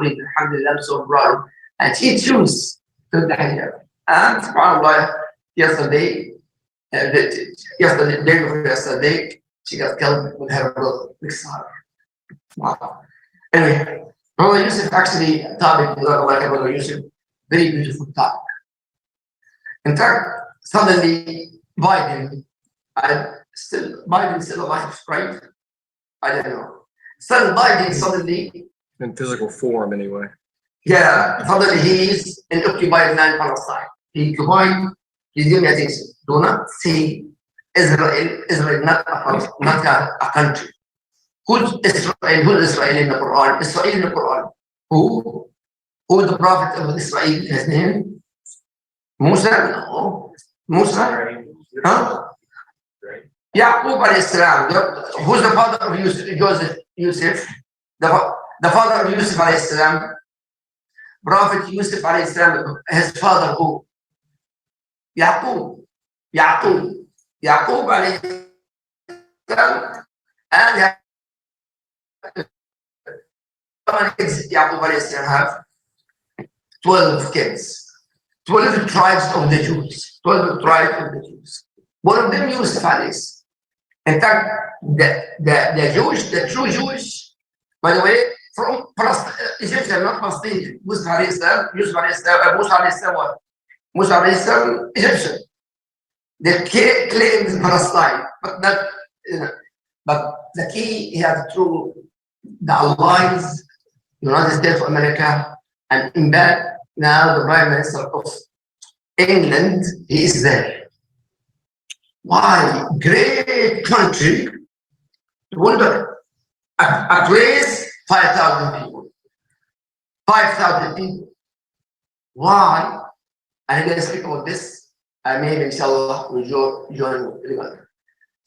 complete. Alhamdulillah, I'm so proud. And she chose to the hijab. And subhanAllah, yesterday, day before yesterday, she got killed with her brother. Wow. Anyway, Brother Yusuf actually topic, Brother Yusuf, very beautiful topic. In fact, suddenly Biden still alive, right? I don't know. So Biden suddenly in physical form anyway. Yeah, suddenly he is in occupied land Palestine. He occupied, he's giving attention. Do not say Israel not a country. Who's Israel? Who's Israel in the Quran? Israel in the Quran. Who? Who the prophet of Israel? His name? Musa? No. Musa? Huh? Yaqub alayhi salam. Who's the father of Yusuf? The father of Yusuf alayhi salam. Prophet Yusuf alayhi salam. His father who? Yaqub alayhi salam. And how many kids Yaqub alayhi salam have? 12 kids. 12 tribes of the Jews. 12 tribes of the Jews. One of them Yusuf alayhi salam. In fact, the true Jewish, by the way, from Egyptian, not Palestinian. Musa alayhi salam, Musa alayhi salam, Egyptian. They claimed Palestine, but not, but the key he had through the allies, United States of America, and in that, now the Prime Minister of England, he is there. Why? Great country, wonder, a place, 5,000 people. 5,000 people. Why? I'm going to speak about this. I maybe, inshallah, will join everyone.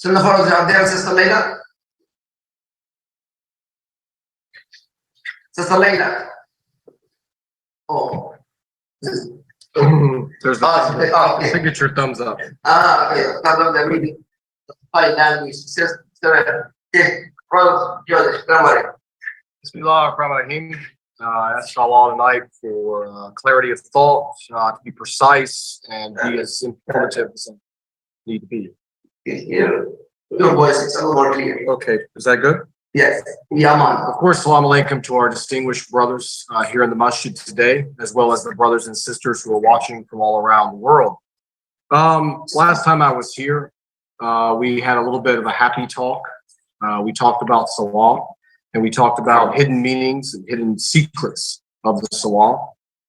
Sunnahfollowers are there, Sister Layla? Sister Layla? Oh. There's the signature thumbs up. Okay. Thumbs up the meeting. Hi, language. Sister, okay. Brother, don't worry. Bismillahirrahmanirrahim. I ask Allah tonight for clarity of thought, to be precise and be as informative as I need to be. Your voice is a little more clear. Okay, is that good? Yes. Yaman. Of course, salam alaikum to our distinguished brothers here in the masjid today, as well as the brothers and sisters who are watching from all around the world. Last time I was here, we had a little bit of a happy talk. We talked about salah, and we talked about hidden meanings and hidden secrets of the salah.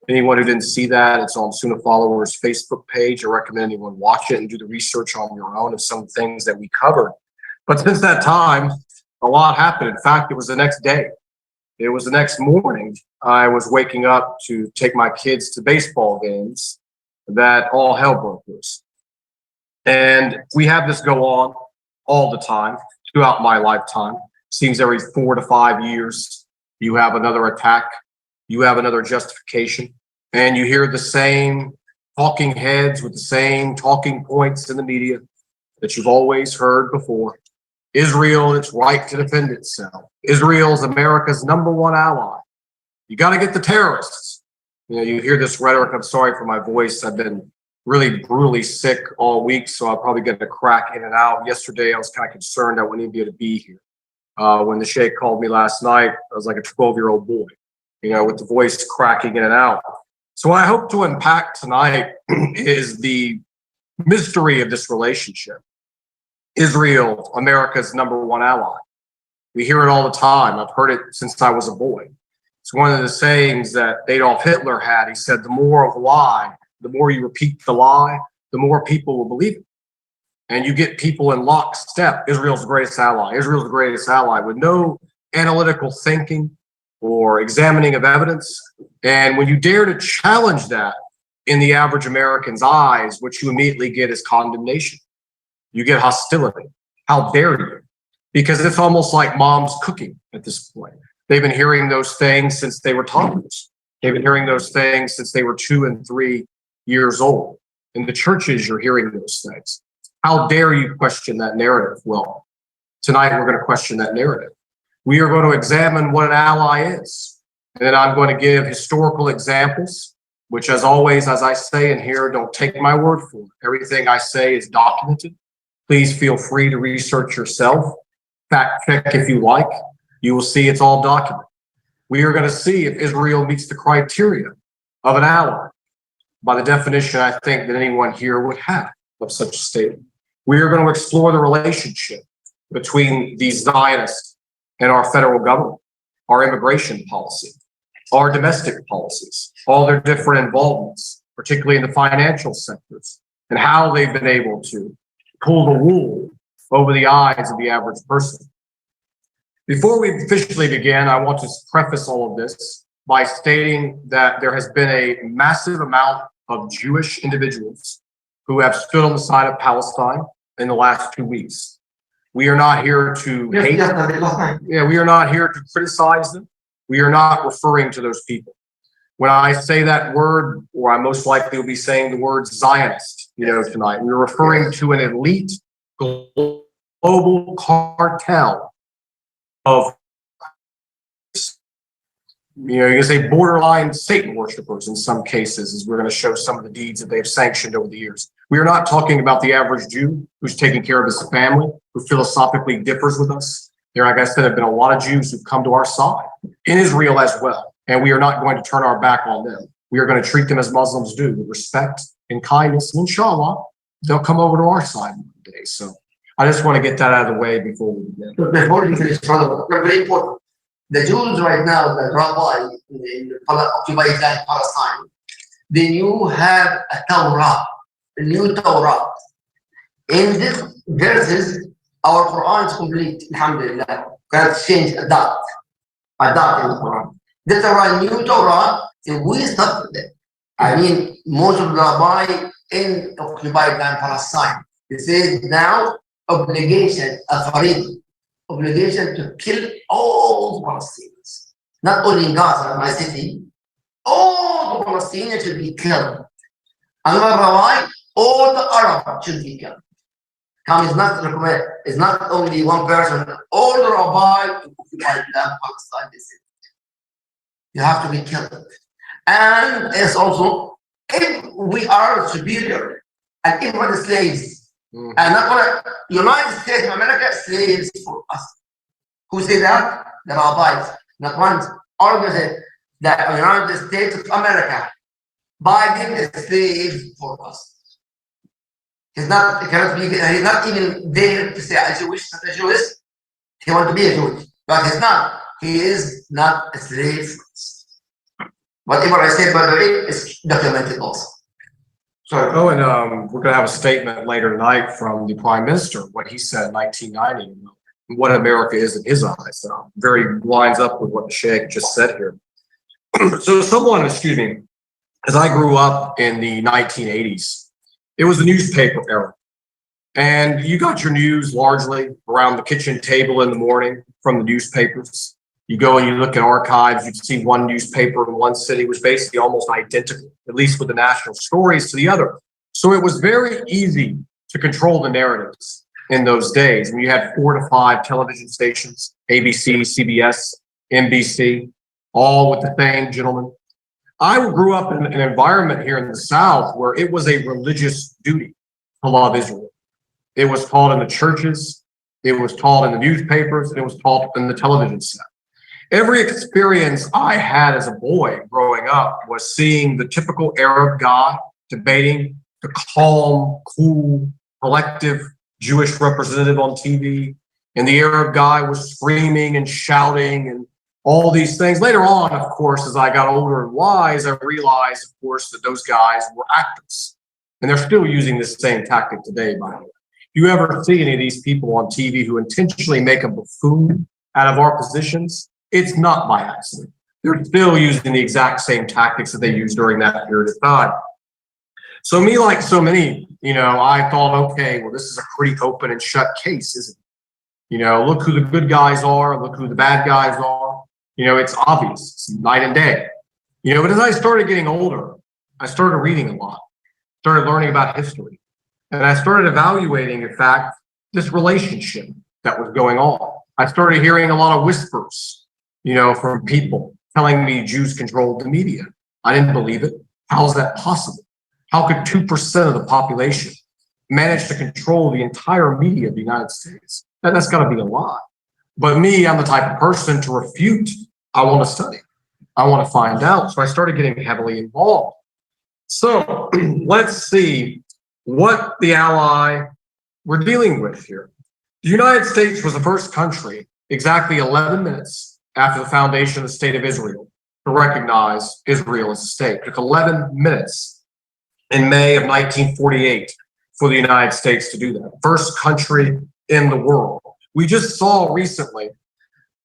Anyone who didn't see that, it's on Sunnahfollowers Facebook page. I recommend anyone watch it and do the research on your own of some things that we covered. But since that time, a lot happened. In fact, it was the next day. It was the next morning. I was waking up to take my kids to baseball games that all hell broke loose. And we have this go on all the time throughout my lifetime. Seems every 4 to 5 years, you have another attack, you have another justification, and you hear the same talking heads with the same talking points in the media that you've always heard before. Israel and its right to defend itself. Israel's America's #1 ally. You got to get the terrorists. You know, you hear this rhetoric. I'm sorry for my voice. I've been really brutally sick all week, so I'll probably get a crack in and out. Yesterday, I was kind of concerned I wouldn't be able to be here. When the Sheikh called me last night, I was like a 12-year-old boy, you know, with the voice cracking in and out. So what I hope to unpack tonight is the mystery of this relationship. Israel, America's #1 ally. We hear it all the time. I've heard it since I was a boy. It's one of the sayings that Adolf Hitler had. He said, the more of a lie, the more you repeat the lie, the more people will believe it. And you get people in lockstep. Israel's the greatest ally. Israel's the greatest ally with no analytical thinking or examining of evidence. And when you dare to challenge that in the average American's eyes, what you immediately get is condemnation. You get hostility. How dare you? Because it's almost like mom's cooking at this point. They've been hearing those things since they were toddlers. They've been hearing those things since they were 2 and 3 years old. In the churches, you're hearing those things. How dare you question that narrative? Well, tonight we're going to question that narrative. We are going to examine what an ally is And then I'm going to give historical examples, which as always, as I say in here, don't take my word for it. Everything I say is documented. Please feel free to research yourself. Fact check if you like. You will see it's all documented. We are going to see if Israel meets the criteria of an ally by the definition I think that anyone here would have of such a statement. We are going to explore the relationship between these Zionists and our federal government, our immigration policy, our domestic policies, all their different involvements, particularly in the financial sectors, and how they've been able to pull the wool over the eyes of the average person. Before we officially begin, I want to preface all of this by stating that there has been a massive amount of Jewish individuals who have stood on the side of Palestine in the last 2 weeks. We are not here to hate. We are not here to criticize them. We are not referring to those people. When I say that word, or I most likely will be saying the word Zionist, tonight, we're referring to an elite global cartel of, you can say borderline Satan worshipers in some cases, as we're going to show some of the deeds that they've sanctioned over the years. We are not talking about the average Jew who's taking care of his family, who philosophically differs with us. There, like I said, have been a lot of Jews who've come to our side in Israel as well, and we are not going to turn our back on them. We are going to treat them as Muslims do, with respect and kindness, and inshallah, they'll come over to our side one day. So I just want to get that out of the way before we begin. Before we finish, very important. The Jews right now, the rabbi in the occupied land Palestine, they new have a Torah, a new Torah. In this verses, our Quran is complete, alhamdulillah. Can't change a dot in the Quran. The Torah, new Torah, we stop them. I mean, most of the rabbi in occupied land Palestine, they say now obligation, obligation to kill all Palestinians, not only in Gaza, my city. All the Palestinians should be killed. Another rabbi, all the Arabs should be killed. It's not recommend. It's not only one person. All the rabbi to occupy land Palestine. They say you have to be killed, and it's also if we are superior and if we're the slaves. And not only United States of America slaves for us. Who say that? The rabbis. Not once. All of them that the United States of America Biden is slaves for us. He's not. He cannot be. He's not even there to say a Jewish, not a Jewish. He wants to be a Jewish, but he's not. He is not a slave for us. Whatever I say, by the way, is documented also. Sorry. Oh, and we're going to have a statement later tonight from the Prime Minister, what he said in 1990, what America is in his eyes. Very lines up with what the Sheikh just said here. So as I grew up in the 1980s, it was the newspaper era. And you got your news largely around the kitchen table in the morning from the newspapers. You go and you look at archives, you'd see one newspaper in one city was basically almost identical, at least with the national stories, to the other. So it was very easy to control the narratives in those days. And you had 4 to 5 television stations, ABC, CBS, NBC, all with the same gentleman. I grew up in an environment here in the South where it was a religious duty to love Israel. It was taught in the churches, it was taught in the newspapers, and it was taught in the television set. Every experience I had as a boy growing up was seeing the typical Arab guy debating the calm, cool, collective Jewish representative on TV. And the Arab guy was screaming and shouting and all these things. Later on, of course, as I got older and wise, I realized, of course, that those guys were actors. And they're still using this same tactic today, by the way. If you ever see any of these people on TV who intentionally make a buffoon out of our positions, it's not by accident. They're still using the exact same tactics that they used during that period of time. So me, like so many, I thought, okay, well, this is a pretty open and shut case, isn't it? Look who the good guys are, look who the bad guys are. It's obvious, it's night and day. But as I started getting older, I started reading a lot, started learning about history, and I started evaluating, in fact, this relationship that was going on. I started hearing a lot of whispers, from people telling me Jews controlled the media. I didn't believe it. How is that possible? How could 2% of the population manage to control the entire media of the United States? That's got to be a lie. But me, I'm the type of person to refute. I want to study. I want to find out. So I started getting heavily involved. So let's see what the ally we're dealing with here. The United States was the first country exactly 11 minutes after the foundation of the state of Israel to recognize Israel as a state. It took 11 minutes in May of 1948 for the United States to do that. First country in the world. We just saw recently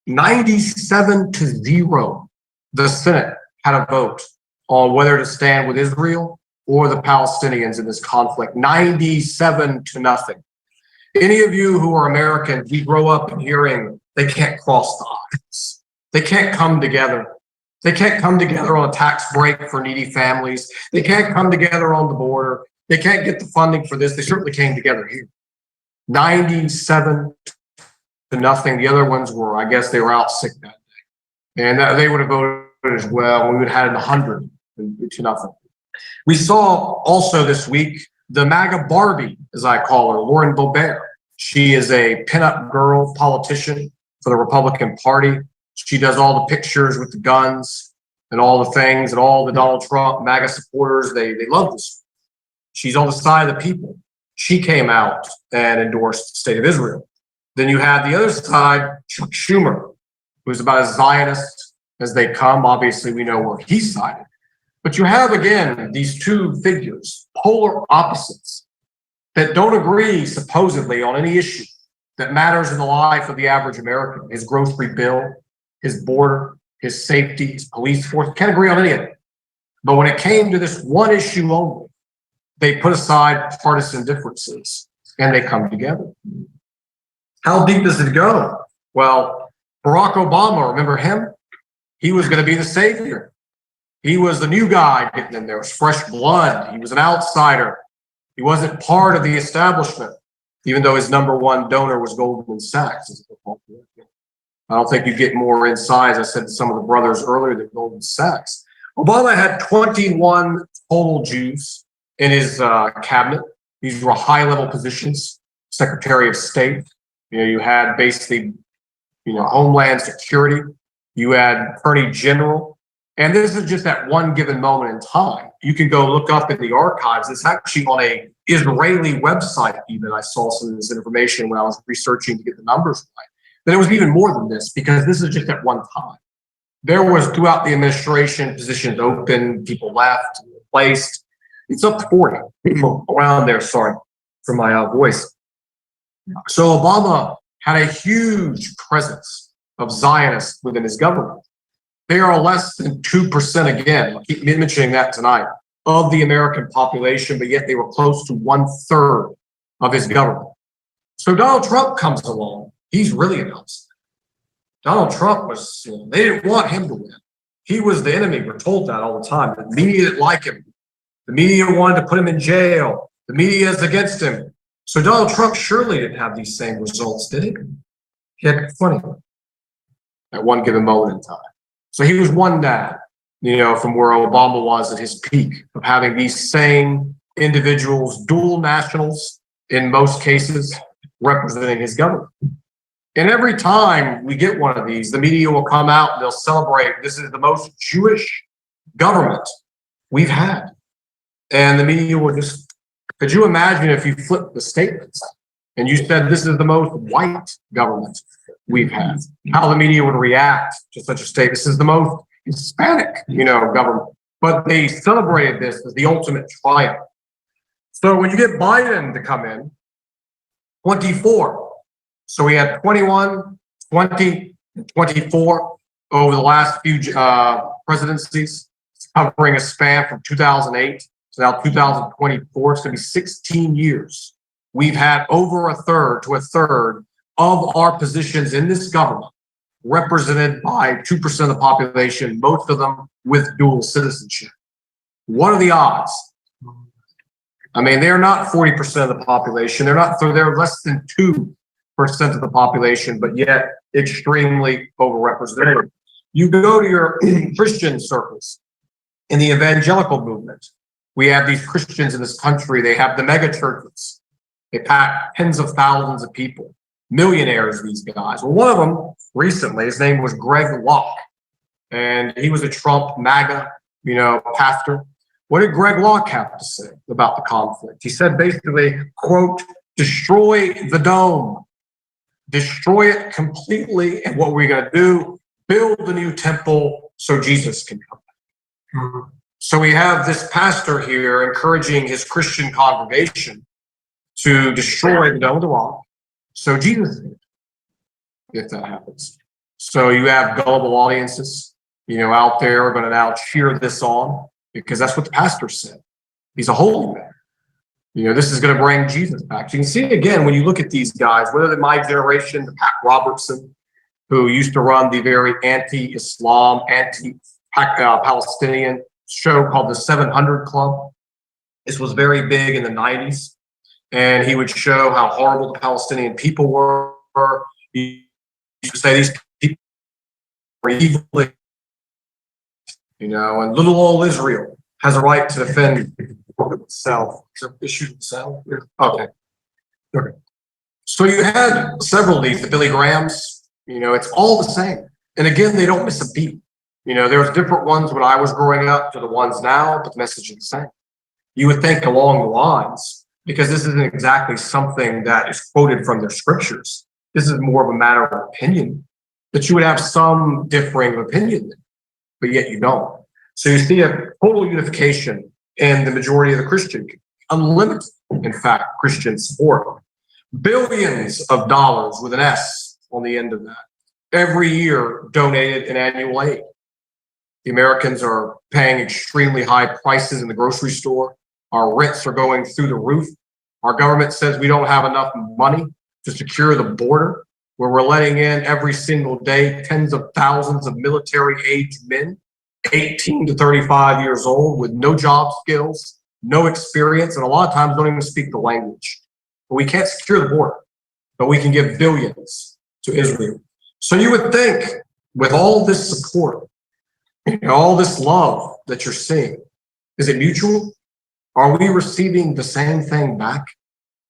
97-0. The Senate had a vote on whether to stand with Israel or the Palestinians in this conflict. 97-0. Any of you who are Americans, we grow up hearing they can't cross the aisles. They can't come together. They can't come together on a tax break for needy families. They can't come together on the border. They can't get the funding for this. They certainly came together here. 97-0. The other ones were, I guess they were out sick that day. And they would have voted as well. We would have had 100-0. We saw also this week the MAGA Barbie, as I call her, Lauren Boebert. She is a pinup girl politician for the Republican Party. She does all the pictures with the guns and all the things, and all the Donald Trump MAGA supporters, they love this. She's on the side of the people. She came out and endorsed the state of Israel. Then you had the other side, Chuck Schumer, who's about as Zionist as they come. Obviously, we know where he's sided. But you have, again, these two figures, polar opposites, that don't agree, supposedly, on any issue that matters in the life of the average American. His grocery bill, his border, his safety, his police force, can't agree on any of it. But when it came to this one issue only, they put aside partisan differences and they come together. How deep does it go? Well, Barack Obama, remember him? He was going to be the savior. He was the new guy getting in there. It was fresh blood. He was an outsider. He wasn't part of the establishment, even though his number one donor was Goldman Sachs. I don't think you get more insight, as I said to some of the brothers earlier, than Goldman Sachs. Obama had 21 total Jews in his cabinet. These were high-level positions, Secretary of State. You had basically, Homeland Security. You had Attorney General. And this is just at one given moment in time. You can go look up in the archives. It's actually on a Israeli website even. I saw some of this information when I was researching to get the numbers right. But it was even more than this, because this is just at one time. There was, throughout the administration, positions open, people left, replaced. It's up to 40 people around there, sorry for my voice. So Obama had a huge presence of Zionists within his government. They are less than 2%, again, I keep mentioning that tonight, of the American population, but yet they were close to 1/3 of his government. So Donald Trump comes along. He's really an outsider. Donald Trump was, they didn't want him to win. He was the enemy. We're told that all the time. The media didn't like him. The media wanted to put him in jail. The media is against him. So Donald Trump surely didn't have these same results, did he? He had 20 at one given moment in time. So he was one down, from where Obama was at his peak of having these same individuals, dual nationals in most cases, representing his government. And every time we get one of these, the media will come out and they'll celebrate, this is the most Jewish government we've had. And the media will just, could you imagine if you flipped the statements and you said this is the most white government we've had, how the media would react to such a statement? This is the most Hispanic, government. But they celebrated this as the ultimate triumph. So when you get Biden to come in, 24. So we had 21, 20, and 24 over the last few presidencies, covering a span from 2008 to now 2024. It's going to be 16 years. We've had over a third to a third of our positions in this government represented by 2% of the population, most of them with dual citizenship. What are the odds? I mean, they're not 40% of the population. They're less than 2% of the population, but yet extremely overrepresented. You go to your Christian circles in the evangelical movement. We have these Christians in this country. They have the mega churches. They pack tens of thousands of people, millionaires, these guys. Well, one of them recently, his name was Greg Locke, and he was a Trump MAGA, pastor. What did Greg Locke have to say about the conflict? He said basically, quote, destroy the dome, destroy it completely. And what we're going to do, build the new temple so Jesus can come back. Mm-hmm. So we have this pastor here encouraging his Christian congregation to destroy the Dome of the Rock so Jesus can, if that happens. So you have gullible audiences, out there are going to now cheer this on because that's what the pastor said. He's a holy man. This is going to bring Jesus back. So you can see again, when you look at these guys, whether in my generation, the Pat Robertson, who used to run the very anti-Islam, anti-Palestinian show called the 700 Club. This was very big in the 90s. And he would show how horrible the Palestinian people were. He used to say these people are evil, and little old Israel has a right to defend itself. Is there issues with the sound? Okay. So you had several of these, the Billy Grahams, it's all the same. And again, they don't miss a beat. There was different ones when I was growing up to the ones now, but the message is the same. You would think along the lines, because this isn't exactly something that is quoted from their scriptures. This is more of a matter of opinion, that you would have some differing opinion, but yet you don't. So you see a total unification in the majority of the Christian, unlimited, in fact, Christian support. Billions of dollars with an S on the end of that. Every year donated in annual aid. The Americans are paying extremely high prices in the grocery store. Our rents are going through the roof. Our government says we don't have enough money to secure the border, where we're letting in every single day tens of thousands of military-aged men, 18 to 35 years old, with no job skills, no experience, and a lot of times don't even speak the language. But we can't secure the border, but we can give billions to Israel. So you would think, with all this support, all this love that you're seeing, is it mutual? Are we receiving the same thing back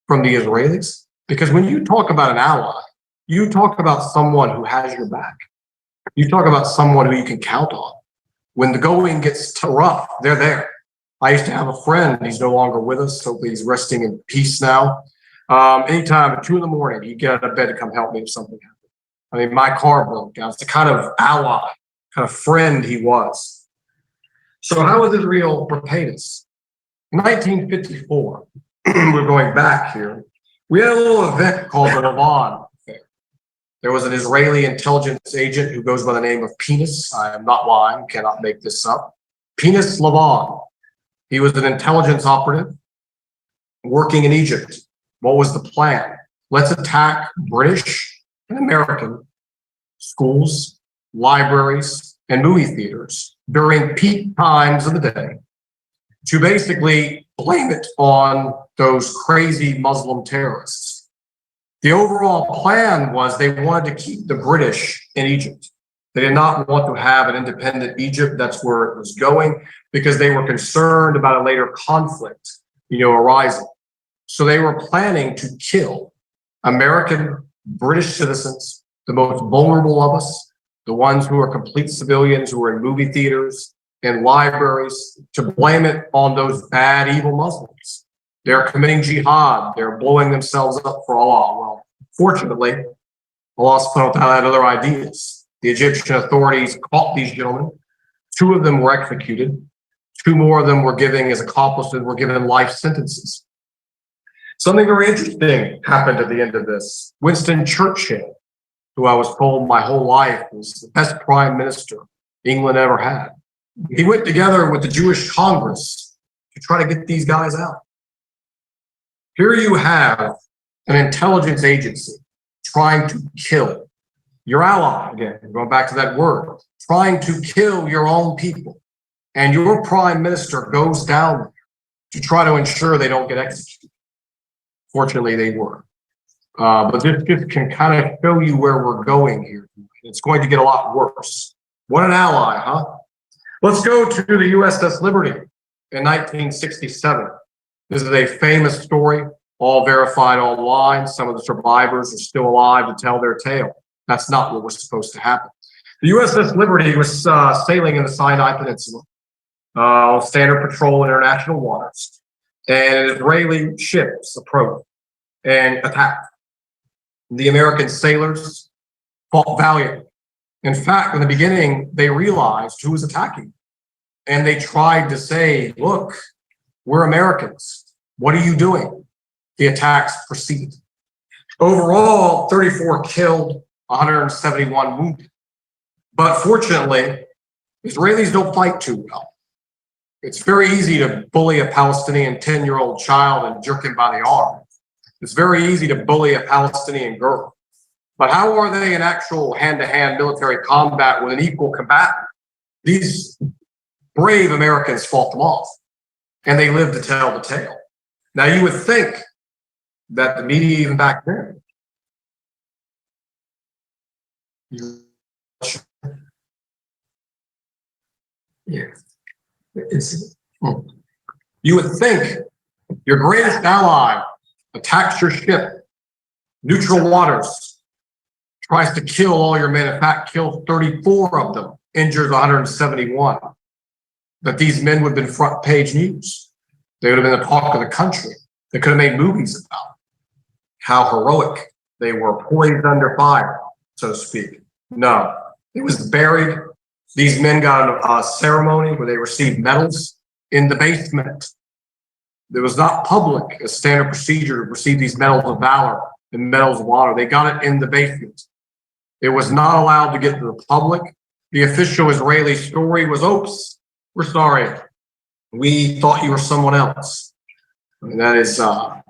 from the Israelis? Because when you talk about an ally, you talk about someone who has your back. You talk about someone who you can count on. When the going gets rough, they're there. I used to have a friend, he's no longer with us, hopefully he's resting in peace now. Anytime at 2 a.m, he'd get out of bed to come help me if something happened. I mean, my car broke down. It's the kind of ally, kind of friend he was. So how has Israel repaid us? In 1954, we're going back here, we had a little event called the Lavon Affair. There was an Israeli intelligence agent who goes by the name of Penis. I am not lying, cannot make this up. Penis Lavon. He was an intelligence operative working in Egypt. What was the plan? Let's attack British and American schools, libraries, and movie theaters during peak times of the day to basically blame it on those crazy Muslim terrorists. The overall plan was they wanted to keep the British in Egypt. They did not want to have an independent Egypt. That's where it was going, because they were concerned about a later conflict, arising. So they were planning to kill American, British citizens, the most vulnerable of us, the ones who are complete civilians who are in movie theaters and libraries, to blame it on those bad, evil Muslims. They're committing jihad. They're blowing themselves up for Allah. Well, fortunately, Allah subhanahu wa ta'ala had other ideas. The Egyptian authorities caught these gentlemen. 2 of them were executed. 2 more of them were as accomplices, were given life sentences. Something very interesting happened at the end of this. Winston Churchill, who I was told my whole life was the best prime minister England ever had. He went together with the Jewish Congress to try to get these guys out. Here you have an intelligence agency trying to kill your ally, again, going back to that word, trying to kill your own people. And your prime minister goes down there to try to ensure they don't get executed. Fortunately, they were. But this just can kind of show you where we're going here. It's going to get a lot worse. What an ally, huh? Let's go to the USS Liberty in 1967. This is a famous story, all verified online. Some of the survivors are still alive to tell their tale. That's not what was supposed to happen. The USS Liberty was sailing in the Sinai Peninsula, standard patrol in international waters, and Israeli ships approached and attacked. The American sailors fought valiantly. In fact, in the beginning, they realized who was attacking, and they tried to say, look, we're Americans. What are you doing? The attacks proceeded. Overall, 34 killed, 171 wounded. But fortunately, Israelis don't fight too well. It's very easy to bully a Palestinian 10-year-old child and jerk him by the arm. It's very easy to bully a Palestinian girl. But how are they in actual hand-to-hand military combat with an equal combatant? These brave Americans fought them off, and they lived to tell the tale. Now, you would think that the media, even back then, you would think your greatest ally attacks your ship, neutral waters, tries to kill all your men. In fact, killed 34 of them, injures 171. That these men would have been front page news. They would have been the talk of the country. They could have made movies about how heroic they were, poised under fire, so to speak. No, it was buried. These men got a ceremony where they received medals in the basement. It was not public, a standard procedure to receive these medals of valor and medals of honor. They got it in the basement. It was not allowed to get to the public. The official Israeli story was, oops, we're sorry. We thought you were someone else. And that is not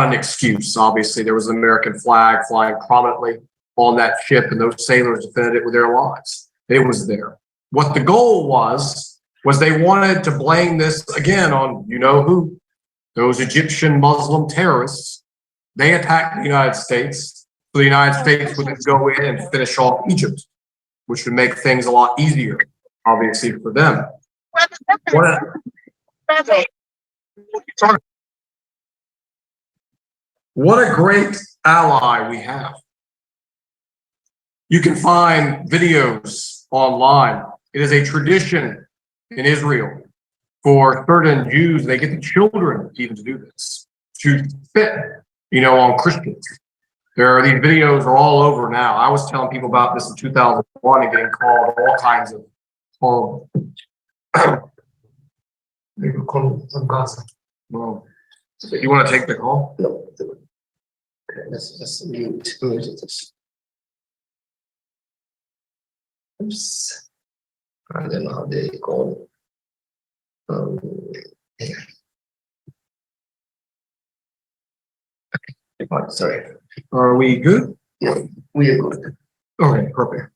an excuse. Obviously, there was an American flag flying prominently on that ship, and those sailors defended it with their lives. It was there. What the goal was they wanted to blame this again on you know who, those Egyptian Muslim terrorists. They attacked the United States, so the United States would then go in and finish off Egypt, which would make things a lot easier, obviously, for them. What a great ally we have. You can find videos online. It is a tradition in Israel for certain Jews, they get the children even to do this, to spit, on Christians. These videos are all over now. I was telling people about this in 2001 and getting called all kinds of horrible. They were calling from Gaza. Well, you want to take the call? No. Okay, let's mute. Oops. I don't know how they call it. Yeah. Okay. Oh, sorry. Are we good? Yeah, we are good. Okay, perfect.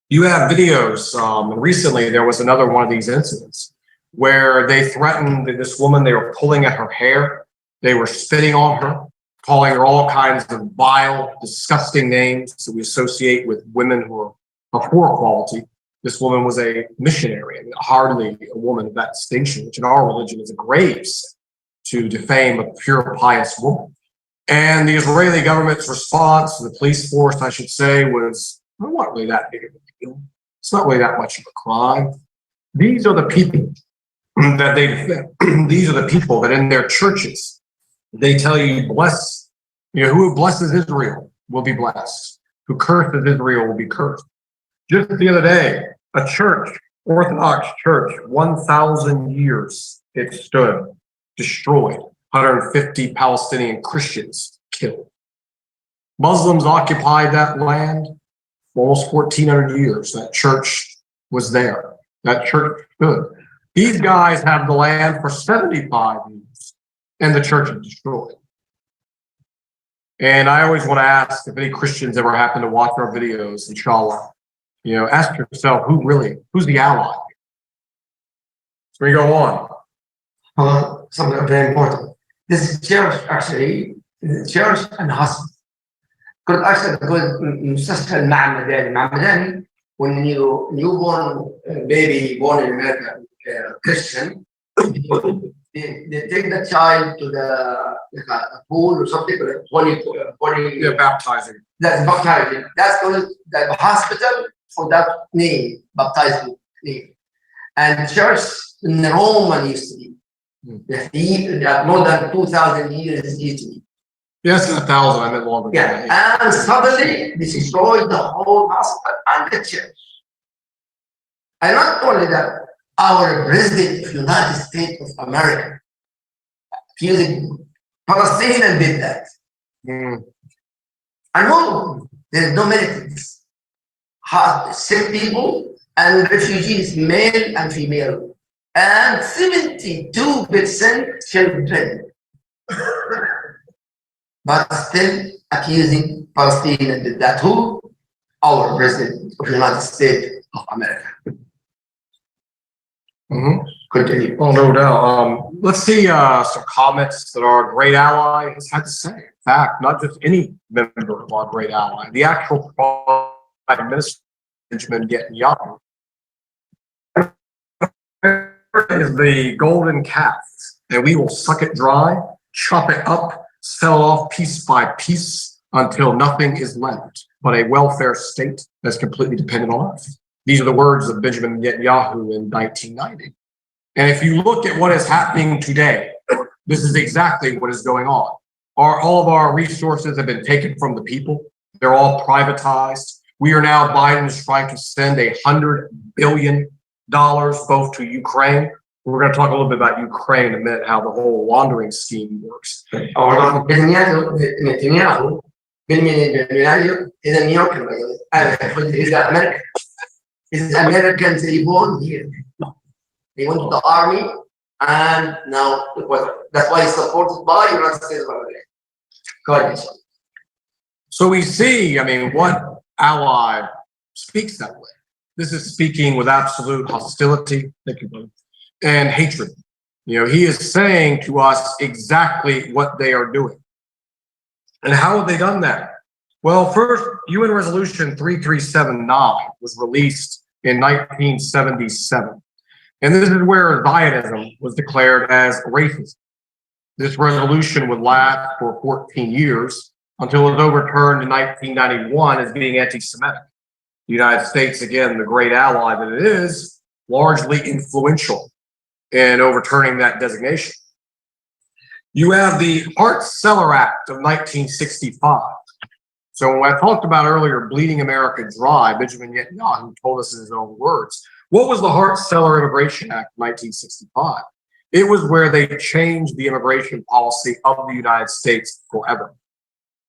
You have videos, and recently there was another one of these incidents where they threatened this woman. They were pulling at her hair. They were spitting on her, calling her all kinds of vile, disgusting names that we associate with women who are of poor quality. This woman was a missionary, and hardly a woman of that distinction, which in our religion is a grave sin to defame a pure, pious woman. And the Israeli government's response, the police force, I should say, was not really that big of a deal. It's not really that much of a crime. These are the people that they defend. These are the people that in their churches, they tell you, bless, who blesses Israel will be blessed. Who curses Israel will be cursed. Just the other day, a church, Orthodox church, 1,000 years it stood, destroyed, 150 Palestinian Christians killed. Muslims occupied that land for almost 1,400 years. That church was there. That church stood. These guys have the land for 75 years, and the church is destroyed. And I always want to ask if any Christians ever happen to watch our videos, inshallah, ask yourself, who's the ally? So we go on. Something very important. This church actually, church and hospital. كنت أشهد المستشفى المعمداني when you newborn baby born in America, Christian, they take the child to the pool or something, baptizing. That's baptizing. That's called the hospital for that name, baptizing name. And church in Roman used to be. More than 2,000 years used to be. Yes, 1,000. I meant longer. Yeah, and suddenly they destroyed the whole hospital and the church. And not only that, our president of the United States of America, accusing Palestinians did that. I know there's no militants. Sick people and refugees, male and female, and 72% children. But still accusing Palestinians did that. Who? Our president of the United States of America. Continue. Oh, no doubt. Let's see some comments that our great ally has had to say. In fact, not just any member of our great ally, the actual Prime Minister, Benjamin Netanyahu, is the golden calf, and we will suck it dry, chop it up, sell off piece by piece until nothing is left but a welfare state that's completely dependent on us. These are the words of Benjamin Netanyahu in 1990. And if you look at what is happening today, this is exactly what is going on. All of our resources have been taken from the people. They're all privatized. We are now, Biden is trying to send $100 billion both to Ukraine. We're going to talk a little bit about Ukraine in a minute, how the whole laundering scheme works. Netanyahu is a New Yorker, he's American. He's American, he born here. He went to the army, and now that's why he's supported by the United States of America. Go ahead. So we see, what ally speaks that way? This is speaking with absolute hostility and hatred. He is saying to us exactly what they are doing. And how have they done that? Well, first, UN Resolution 3379 was released in 1977. And this is where Zionism was declared as racism. This resolution would last for 14 years until it was overturned in 1991 as being anti-Semitic. The United States, again, the great ally that it is, largely influential in overturning that designation. You have the Hart-Celler Act of 1965. So when I talked about earlier, bleeding America dry, Benjamin Netanyahu told us in his own words. What was the Hart-Celler Immigration Act of 1965? It was where they changed the immigration policy of the United States forever.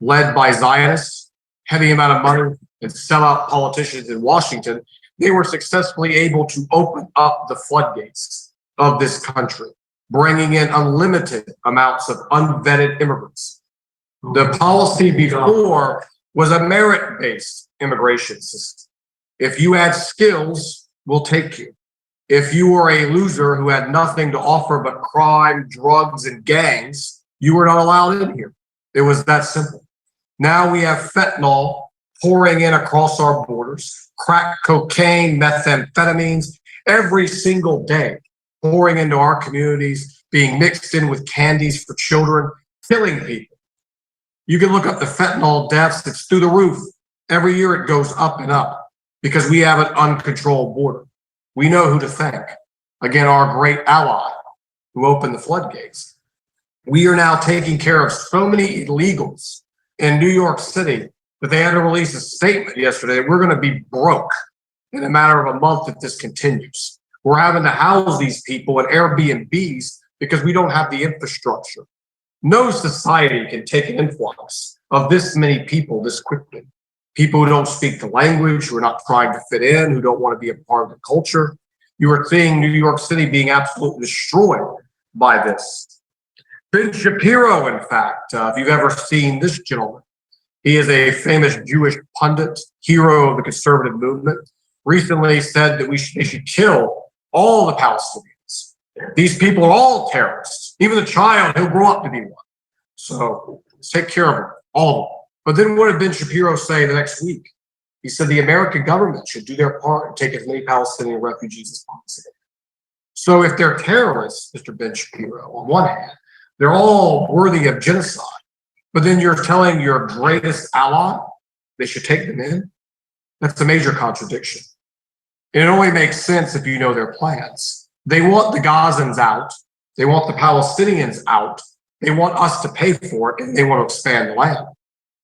Led by Zionists, heavy amount of money, and sellout politicians in Washington, they were successfully able to open up the floodgates of this country, bringing in unlimited amounts of unvetted immigrants. The policy before was a merit-based immigration system. If you had skills, we'll take you. If you were a loser who had nothing to offer but crime, drugs, and gangs, you were not allowed in here. It was that simple. Now we have fentanyl pouring in across our borders, crack cocaine, methamphetamines, every single day pouring into our communities, being mixed in with candies for children, killing people. You can look up the fentanyl deaths, it's through the roof. Every year it goes up and up because we have an uncontrolled border. We know who to thank. Again, our great ally who opened the floodgates. We are now taking care of so many illegals in New York City that they had to release a statement yesterday that we're going to be broke in a matter of a month if this continues. We're having to house these people in Airbnbs because we don't have the infrastructure. No society can take an influx of this many people this quickly. People who don't speak the language, who are not trying to fit in, who don't want to be a part of the culture. You are seeing New York City being absolutely destroyed by this. Ben Shapiro, in fact, if you've ever seen this gentleman, he is a famous Jewish pundit, hero of the conservative movement, recently said that they should kill all the Palestinians. These people are all terrorists. Even the child, he'll grow up to be one. So let's take care of them, all of them. But then what did Ben Shapiro say the next week? He said the American government should do their part and take as many Palestinian refugees as possible. So if they're terrorists, Mr. Ben Shapiro, on one hand, they're all worthy of genocide, but then you're telling your greatest ally they should take them in? That's a major contradiction. And it only makes sense if you know their plans. They want the Gazans out. They want the Palestinians out. They want us to pay for it, and they want to expand the land.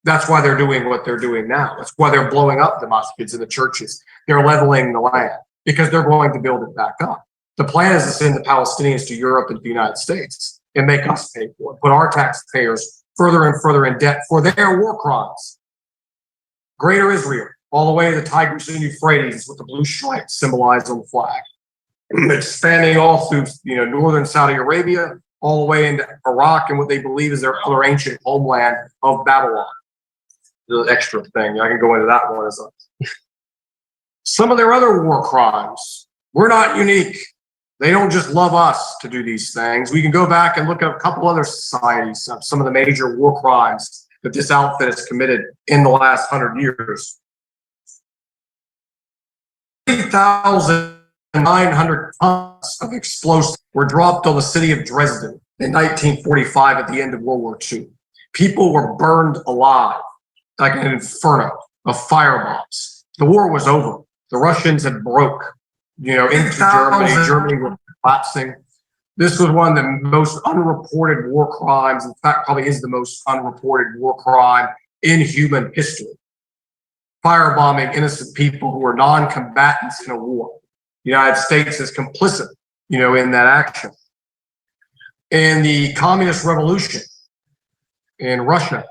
That's why they're doing what they're doing now. That's why they're blowing up the mosques and the churches. They're leveling the land because they're going to build it back up. The plan is to send the Palestinians to Europe and the United States and make us pay for it, put our taxpayers further and further in debt for their war crimes. Greater Israel, all the way to the Tigris and Euphrates with the blue stripes symbolized on the flag. Expanding all through, northern Saudi Arabia, all the way into Iraq and what they believe is their other ancient homeland of Babylon. The extra thing, I can go into that one as well. Some of their other war crimes, we're not unique. They don't just love us to do these things. We can go back and look at a couple other societies, some of the major war crimes that this outfit has committed in the last 100 years. 3,900 tons of explosives were dropped on the city of Dresden in 1945 at the end of World War II. People were burned alive like an inferno of firebombs. The war was over. The Russians had broke, into Germany. Germany was collapsing. This was one of the most unreported war crimes. In fact, probably is the most unreported war crime in human history. Firebombing innocent people who were non-combatants in a war. The United States is complicit, in that action. In the communist revolution in Russia,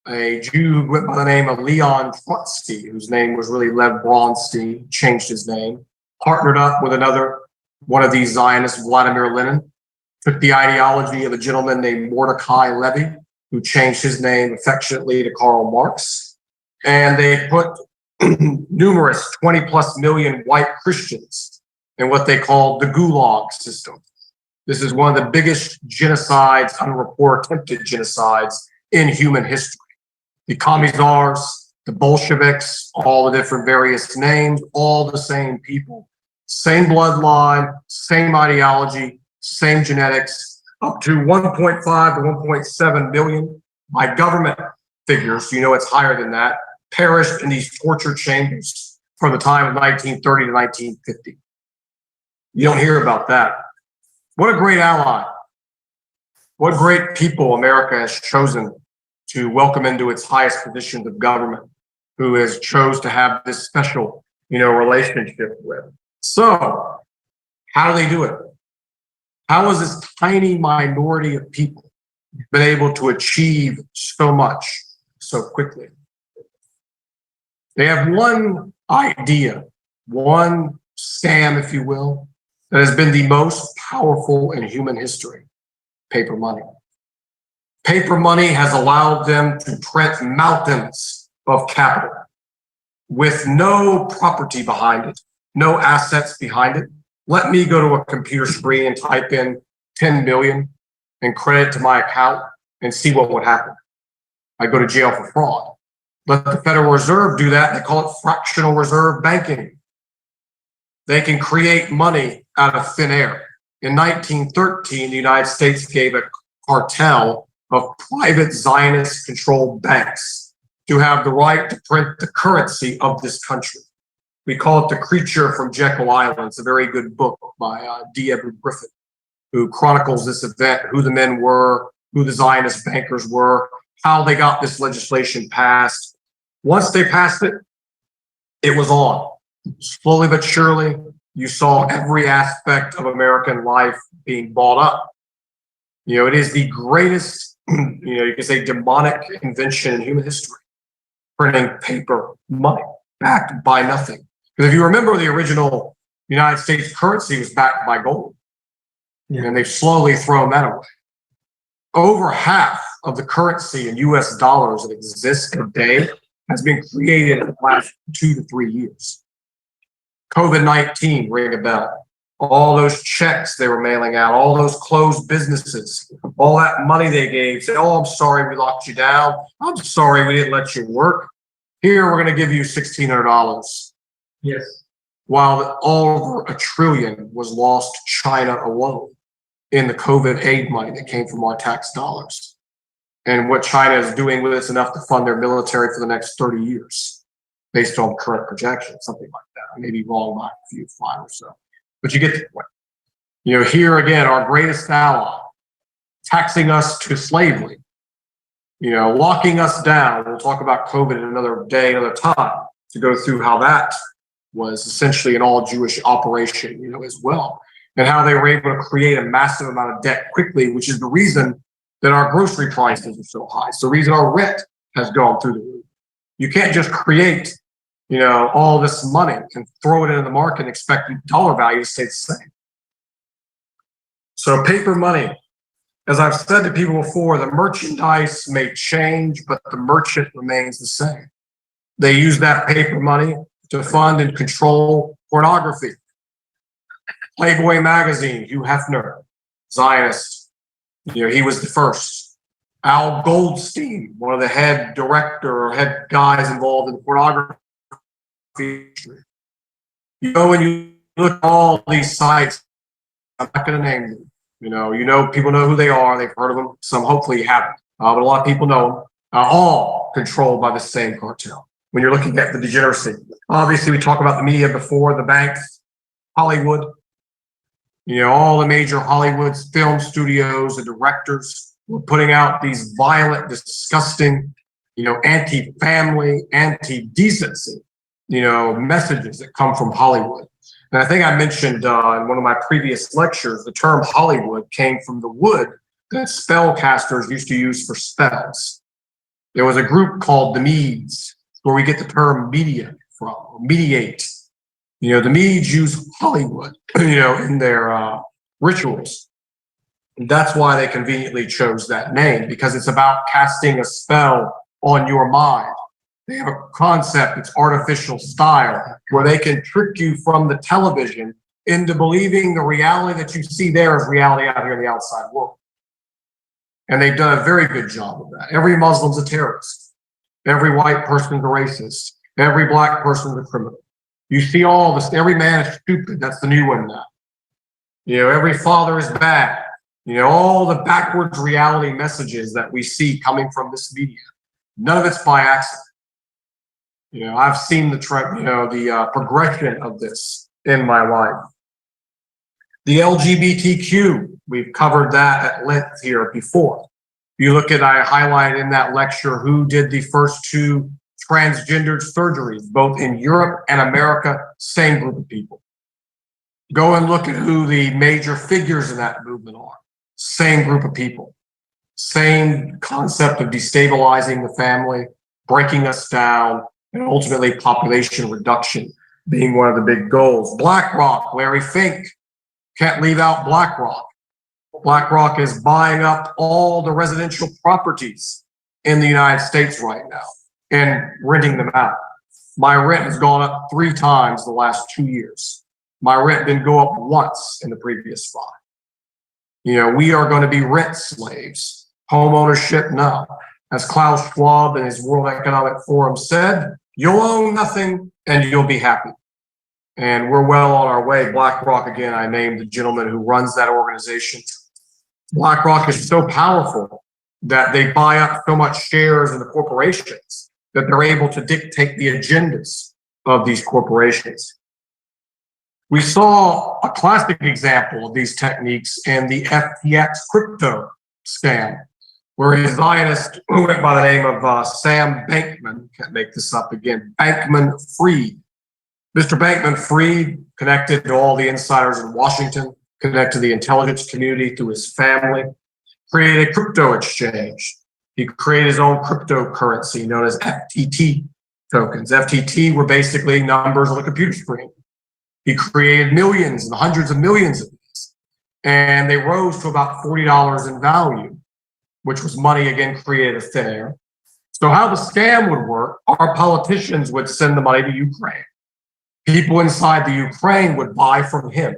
a Jew who went by the name of Leon Trotsky, whose name was really Lev Bronstein, changed his name, partnered up with one of these Zionists, Vladimir Lenin, took the ideology of a gentleman named Mordecai Levy, who changed his name affectionately to Karl Marx. And they put numerous 20+ million white Christians in what they called the Gulag system. This is one of the biggest genocides, unreported attempted genocides in human history. The Commissars, the Bolsheviks, all the different various names, all the same people, same bloodline, same ideology, same genetics, up to 1.5 to 1.7 million. By government figures, it's higher than that, perished in these torture chambers from the time of 1930 to 1950. You don't hear about that. What a great ally. What great people America has chosen to welcome into its highest positions of government, who has chose to have this special, relationship with. So how do they do it? How has this tiny minority of people been able to achieve so much so quickly? They have one idea, one scam, if you will, that has been the most powerful in human history: paper money. Paper money has allowed them to print mountains of capital with no property behind it, no assets behind it. Let me go to a computer screen and type in 10 million and credit to my account and see what would happen. I go to jail for fraud. Let the Federal Reserve do that. They call it fractional reserve banking. They can create money out of thin air. In 1913, the United States gave a cartel of private Zionist-controlled banks to have the right to print the currency of this country. We call it The Creature from Jekyll Island. It's a very good book by D. Edward Griffith, who chronicles this event, who the men were, who the Zionist bankers were, how they got this legislation passed. Once they passed it, it was on. Slowly but surely, you saw every aspect of American life being bought up. It is the greatest, you can say demonic invention in human history, printing paper money backed by nothing. Because if you remember, the original United States currency was backed by gold. Yeah. And they've slowly thrown that away. Over half of the currency in US dollars that exists today has been created in the last 2 to 3 years. COVID-19, ring a bell. All those checks they were mailing out, all those closed businesses, all that money they gave, say, oh, I'm sorry we locked you down. I'm sorry we didn't let you work. Here, we're going to give you $1,600. Yes. While over $1 trillion was lost to China alone in the COVID aid money that came from our tax dollars. And what China is doing with it's enough to fund their military for the next 30 years, based on current projections, something like that. I may be wrong by a few, 5 or so, but you get the point. You know, here again, our greatest ally, taxing us to slavery, you know, locking us down. We'll talk about COVID in another day, another time, to go through how that was essentially an all Jewish operation, you know, as well, and how they were able to create a massive amount of debt quickly, which is the reason that our grocery prices are so high. It's the reason our rent has gone through the roof. You can't just create, you know, all this money and throw it into the market and expect the dollar value to stay the same. So paper money, as I've said to people before, the merchandise may change, but the merchant remains the same. They use that paper money to fund and control pornography. Playboy magazine, Hugh Hefner, Zionist, you know, he was the first. Al Goldstein, one of the head director or head guys involved in pornography. You know, when you look at all these sites, I'm not going to name them. You know, people know who they are. They've heard of them. Some hopefully haven't, but a lot of people know them. All controlled by the same cartel. When you're looking at the degeneracy, obviously we talked about the media before, the banks, Hollywood. You know, all the major Hollywood film studios, the directors were putting out these violent, disgusting, you know, anti-family, anti-decency, you know, messages that come from Hollywood. And I think I mentioned in one of my previous lectures, the term Hollywood came from the wood that spellcasters used to use for spells. There was a group called the Medes, where we get the term media from, or mediate. You know, the Medes use Hollywood, you know, in their rituals. And that's why they conveniently chose that name, because it's about casting a spell on your mind. They have a concept, it's artificial style, where they can trick you from the television into believing the reality that you see there is reality out here in the outside world. And they've done a very good job of that. Every Muslim's a terrorist. Every white person's a racist. Every black person's a criminal. You see all this, every man is stupid. That's the new one now. You know, every father is bad. You know, all the backwards reality messages that we see coming from this media. None of it's by accident. You know, I've seen the progression of this in my life. The LGBTQ, we've covered that at length here before. You look at, I highlighted in that lecture who did the first 2 transgendered surgeries, both in Europe and America, same group of people. Go and look at who the major figures in that movement are. Same group of people. Same concept of destabilizing the family, breaking us down, and ultimately population reduction being one of the big goals. BlackRock, Larry Fink, can't leave out BlackRock. BlackRock is buying up all the residential properties in the United States right now and renting them out. My rent has gone up 3 times the last 2 years. My rent didn't go up once in the previous 5. You know, we are going to be rent slaves. Home ownership, no. As Klaus Schwab in his World Economic Forum said, you'll own nothing and you'll be happy. And we're well on our way. BlackRock, again, I named the gentleman who runs that organization. BlackRock is so powerful that they buy up so much shares in the corporations that they're able to dictate the agendas of these corporations. We saw a classic example of these techniques in the FTX crypto scam, where a Zionist who went by the name of Sam Bankman, can't make this up again, Bankman-Fried. Mr. Bankman-Fried, connected to all the insiders in Washington, connected to the intelligence community through his family, created a crypto exchange. He created his own cryptocurrency known as FTT tokens. FTT were basically numbers on a computer screen. He created millions and hundreds of millions of these, and they rose to about $40 in value, which was money, again, created out of thin air. So how the scam would work, our politicians would send the money to Ukraine. People inside the Ukraine would buy from him.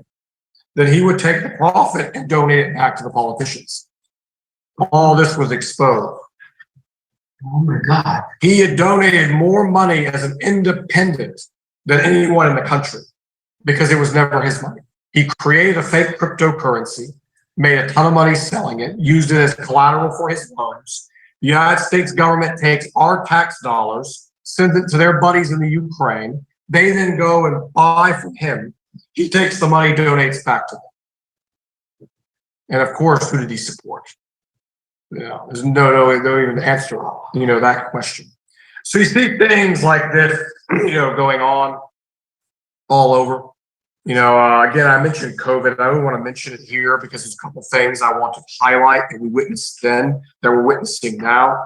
Then he would take the profit and donate it back to the politicians. All this was exposed. Oh my God. He had donated more money as an independent than anyone in the country because it was never his money. He created a fake cryptocurrency, made a ton of money selling it, used it as collateral for his loans. The United States government takes our tax dollars, sends it to their buddies in the Ukraine. They then go and buy from him. He takes the money, donates back to them. And of course, who did he support? There's no even answer, that question. So you see things like this, going on all over. Again, I mentioned COVID. I don't want to mention it here because there's a couple things I want to highlight that we witnessed then that we're witnessing now.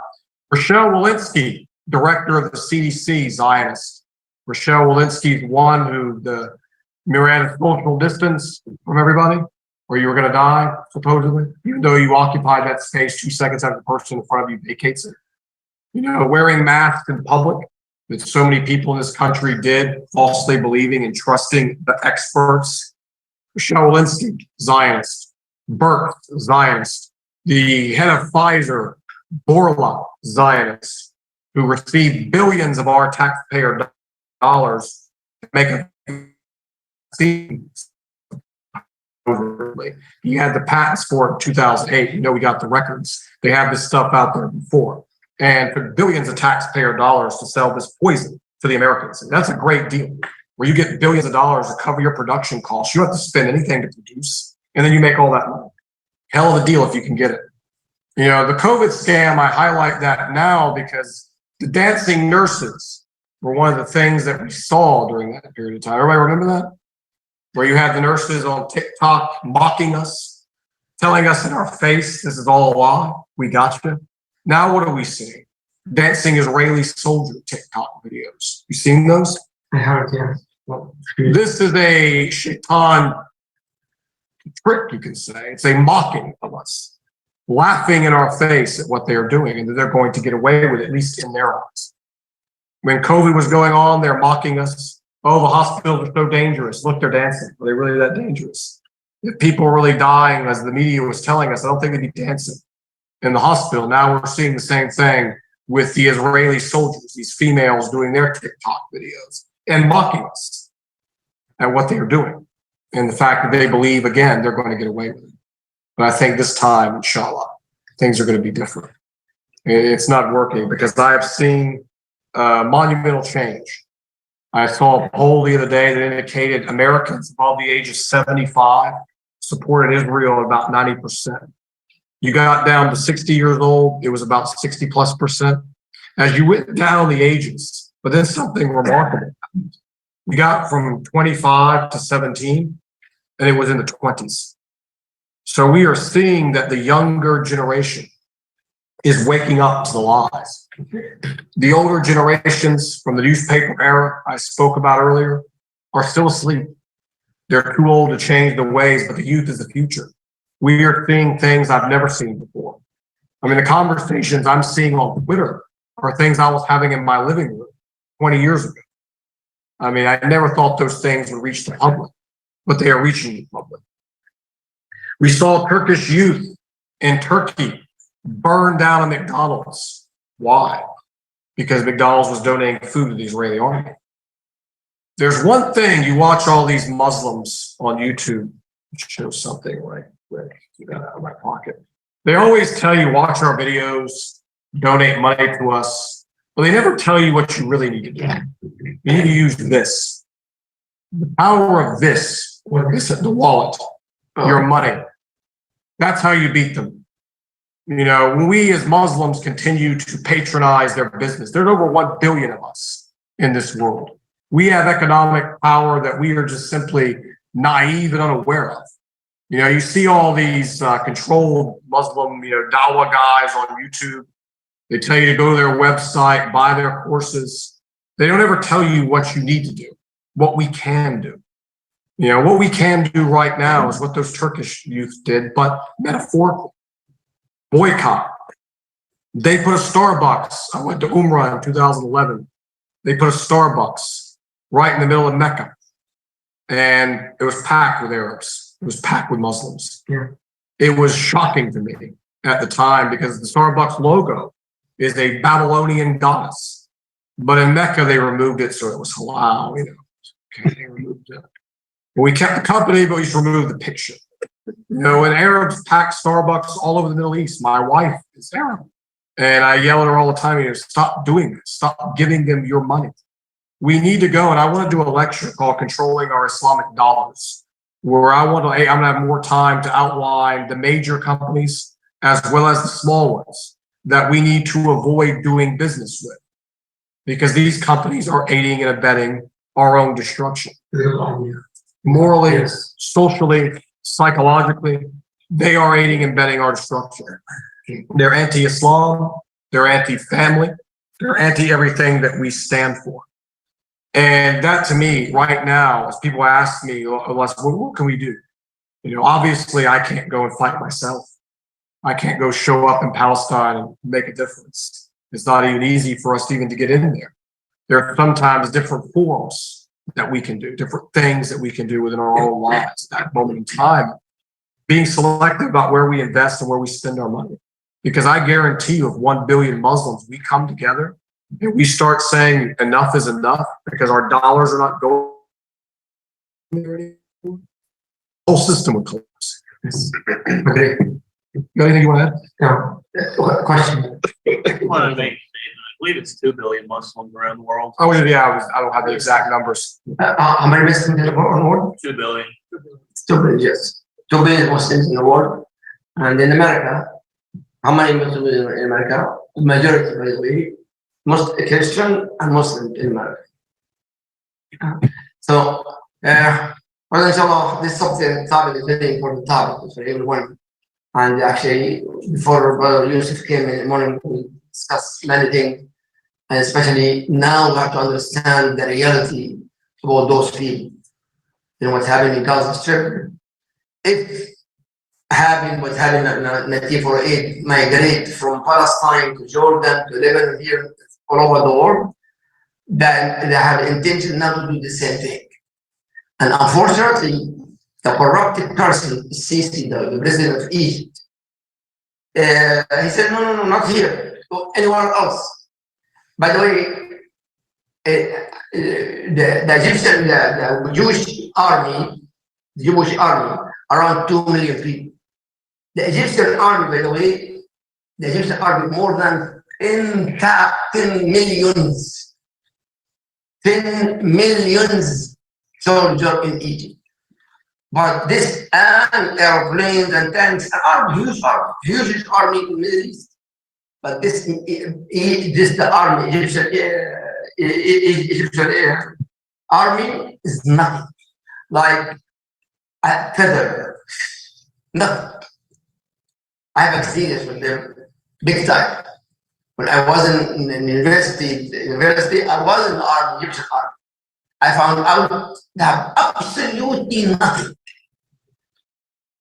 Rochelle Walensky, director of the CDC, Zionist. Rochelle Walensky is one who you ran a social distance from everybody, or you were going to die, supposedly, even though you occupied that space 2 seconds after the person in front of you vacates it. Wearing masks in public, that so many people in this country did, falsely believing and trusting the experts. Rochelle Walensky, Zionist. Burke, Zionist. The head of Pfizer, Borla, Zionist, who received billions of our taxpayer dollars to make a vaccine. He had the patents for it in 2008. We got the records. They have this stuff out there before. And for billions of taxpayer dollars to sell this poison to the Americans. And that's a great deal, where you get billions of dollars to cover your production costs. You don't have to spend anything to produce, and then you make all that money. Hell of a deal if you can get it. The COVID scam, I highlight that now because the dancing nurses were one of the things that we saw during that period of time. Everybody remember that? Where you had the nurses on TikTok mocking us, telling us in our face, this is all a lie, we got you. Now what are we seeing? Dancing Israeli soldier TikTok videos. You seen those? I have, yeah. Well, this is a shaitan trick, you can say. It's a mocking of us, laughing in our face at what they're doing and that they're going to get away with it, at least in their eyes. When COVID was going on, they're mocking us. Oh, the hospitals are so dangerous. Look, they're dancing. Are they really that dangerous? If people are really dying, as the media was telling us, I don't think they'd be dancing in the hospital. Now we're seeing the same thing with the Israeli soldiers, these females doing their TikTok videos and mocking us at what they are doing. And the fact that they believe, again, they're going to get away with it. But I think this time, inshallah, things are going to be different. It's not working because I have seen monumental change. I saw a poll the other day that indicated Americans above the age of 75 supported Israel at about 90%. You got down to 60 years old, it was about 60+%. As you went down the ages, but then something remarkable happened. We got from 25 to 17, and it was in the 20s. So we are seeing that the younger generation is waking up to the lies. The older generations from the newspaper era I spoke about earlier are still asleep. They're too old to change the ways, but the youth is the future. We are seeing things I've never seen before. I mean, the conversations I'm seeing on Twitter are things I was having in my living room 20 years ago. I mean, I never thought those things would reach the public, but they are reaching the public. We saw Turkish youth in Turkey burn down a McDonald's. Why? Because McDonald's was donating food to the Israeli army. There's one thing, you watch all these Muslims on YouTube, show something right quick, get that out of my pocket. They always tell you, watch our videos, donate money to us, but they never tell you what you really need to do. You need to use this. The power of this, what is it? The wallet, your money. That's how you beat them. When we as Muslims continue to patronize their business, there's over 1 billion of us in this world. We have economic power that we are just simply naive and unaware of. You see all these controlled Muslim, dawah guys on YouTube. They tell you to go to their website, buy their courses. They don't ever tell you what you need to do, what we can do. What we can do right now is what those Turkish youth did, but metaphorically. Boycott. They put a Starbucks. I went to Umrah in 2011. They put a Starbucks right in the middle of Mecca. And it was packed with Arabs. It was packed with Muslims. Yeah. It was shocking to me at the time because the Starbucks logo is a Babylonian goddess. But in Mecca, they removed it, so it was halal, you know. Okay, they removed it. We kept the company, but we just removed the picture. You know, and Arabs pack Starbucks all over the Middle East. My wife is Arab. And I yell at her all the time, you know, stop doing this. Stop giving them your money. We need to go, and I want to do a lecture called Controlling Our Islamic Dollars, where I'm going to have more time to outline the major companies as well as the small ones that we need to avoid doing business with, because these companies are aiding and abetting our own destruction. Morally, yes, socially, psychologically, they are aiding and abetting our destruction. They're anti-Islam, they're anti-family, they're anti-everything that we stand for. And that, to me, right now, as people ask me, what can we do? You know, obviously, I can't go and fight myself. I can't go show up in Palestine and make a difference. It's not even easy for us even to get in there. There are sometimes different forms that we can do, different things that we can do within our own lives at that moment in time. Being selective about where we invest and where we spend our money. Because I guarantee you, if 1 billion Muslims, we come together and we start saying enough is enough because our dollars are not going there anymore, the whole system would collapse. Okay. You got anything you want to add? No. Question. I want to make a statement. I believe it's 2 billion Muslims around the world. Oh, yeah, I don't have the exact numbers. How many Muslims in the world? 2 billion. 2 billion, yes. 2 billion Muslims in the world. And in America, how many Muslims in America? The majority, by the way, most Christian and Muslim in America. So, well, inshallah, this topic is very important topic for everyone. And actually, before Brother Yusuf came in the morning, we discussed many things. And especially now, we have to understand the reality about those people. You know, what's happening in Gaza Strip. If what's happening in 1948 migrate from Palestine to Jordan to Lebanon, here all over the world, then they have the intention now to do the same thing. And unfortunately, the corrupted person, Sisi, the president of Egypt, he said, no, not here, go anywhere else. By the way, the Egyptian, the Jewish army, around 2 million people. The Egyptian army, by the way, the Egyptian army more than 10 millions soldiers in Egypt. But this and airplanes and tanks are huge army in the Middle East. But this the army, Egyptian army is nothing. Like a feather, nothing. I have experience with them big time. When I was in university, I was in the army, Egyptian army. I found out they have absolutely nothing,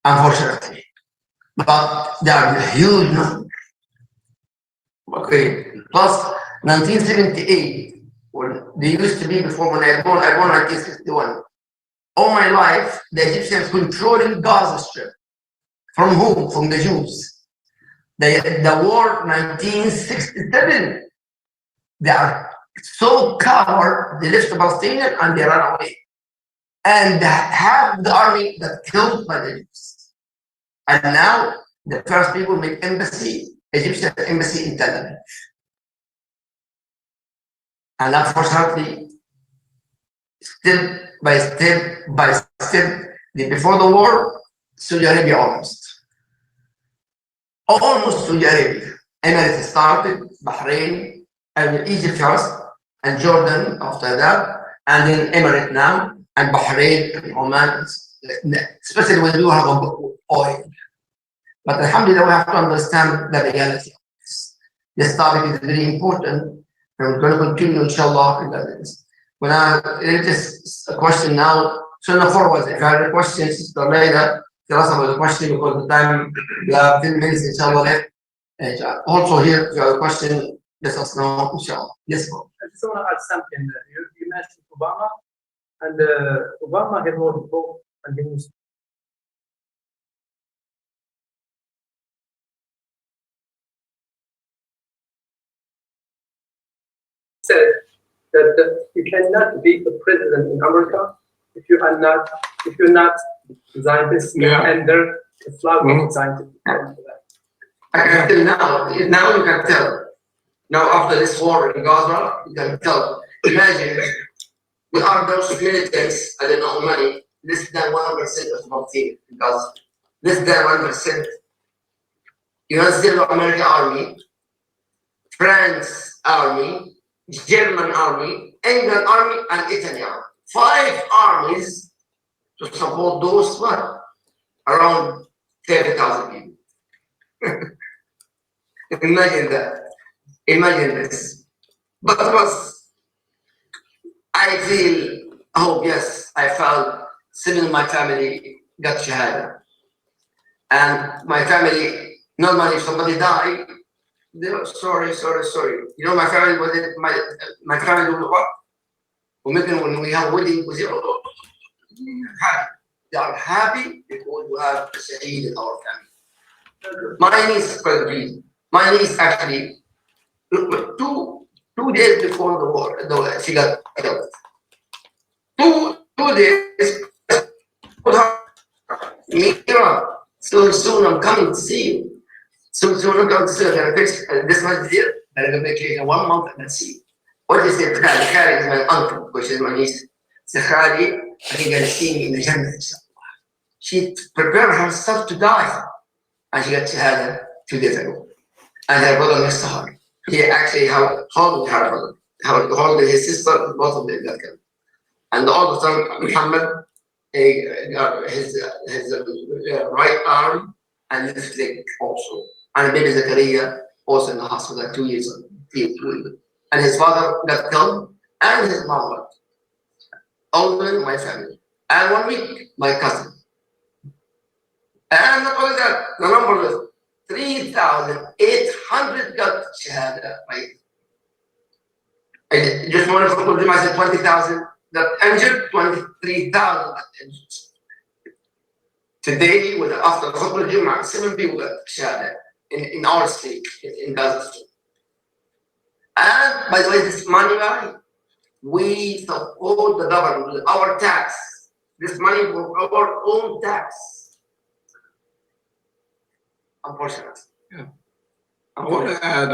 unfortunately. But they are huge numbers. Okay. Plus 1978, when they used to be before when I born 1961. All my life, the Egyptians controlling Gaza Strip. From whom? From the Jews. The war 1967, they are so coward, they left the Palestinians and they ran away. And have the army that killed by the Jews. And now the first people make embassy, Egyptian embassy in Tel Aviv. And unfortunately, step by step, before the war, Saudi Arabia almost Saudi Arabia. Emirates started, Bahrain, and Egypt first, and Jordan after that, and then Emirates now, and Bahrain and Oman, especially when you have oil. But alhamdulillah, we have to understand the reality of this. This topic is very important, and we're going to continue, inshallah. When it is a question now, Sunnahfollowers, if you have a question, Sister Leila, tell us about the question because the time we have 10 minutes, inshallah, left. Also here, if you have a question, let us know, inshallah. Yes, bro. I just want to add something. You mentioned Obama, and Obama had more vote and he was said that you cannot be a president in America if you're not Zionist and the flag of Zionist. I can tell now you can tell. Now after this war in Gaza, you can tell. Imagine, we are those militants, I don't know how many, less than 1% of our team in Gaza. Less than 1%. United States of America Army, France Army, German Army, England Army, and Italy Army. 5 armies to support those what? Around 30,000 people. Imagine that. Imagine this. But I hope, yes, I felt similar. My family got shahada. And my family, normally if somebody died, they were sorry. You know, my family was my family was what? When we have wedding, we say, oh, happy. They are happy because we have a shaheed in our family. My niece, my niece actually, two days before the war, she got killed. Two days, Mira, soon I'm coming to see you. Soon I'm coming to see you. This month here, I'm going to vacation 1 month and see you. What is it? Khali is my uncle, which is my niece. So Khali, I think going to see me in the Jannah. She prepared herself to die. And she got shahada 2 days ago. And her brother next to her. He actually hold her brother. Hold his sister, both of them got killed. And the older son, Muhammad, got his right arm and left leg also. And baby Zakaria also in the hospital, 2 years old. And his father got killed, and his mother. All in my family. And 1 week, my cousin. And not only that, the number was 3,800 got shahada. Right? I just want to conclude, I said 20,000 got injured, 23,000 got injured. Today, after the Khutbah Jum'ah, 7 people got shahada in our state, in Gaza State. And by the way, this money, we support the government with our tax. This money for our own tax. Unfortunately. Yeah. I want to add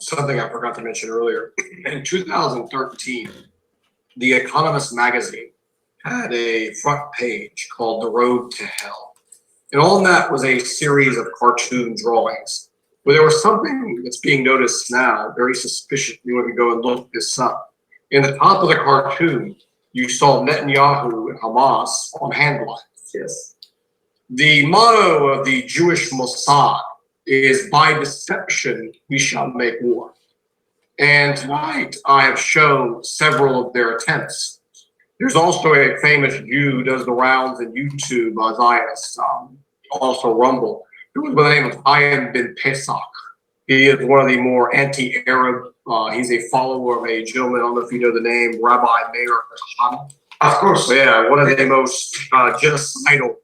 something I forgot to mention earlier. In 2013, The Economist magazine had a front page called The Road to Hell. And on that was a series of cartoon drawings. But there was something that's being noticed now, very suspicious. You want to go and look this up. In the top of the cartoon, you saw Netanyahu and Hamas on hand gliders. Yes. The motto of the Jewish Mossad is, by deception, we shall make war. And tonight, I have shown several of their attempts. There's also a famous Jew who does the rounds in YouTube, Zionist, also Rumble, who was by the name of Hayim bin Pesach. He is one of the more anti-Arab, he's a follower of a gentleman, I don't know if you know the name, Rabbi Meir Kahane. Of course. Yeah, one of the most genocidal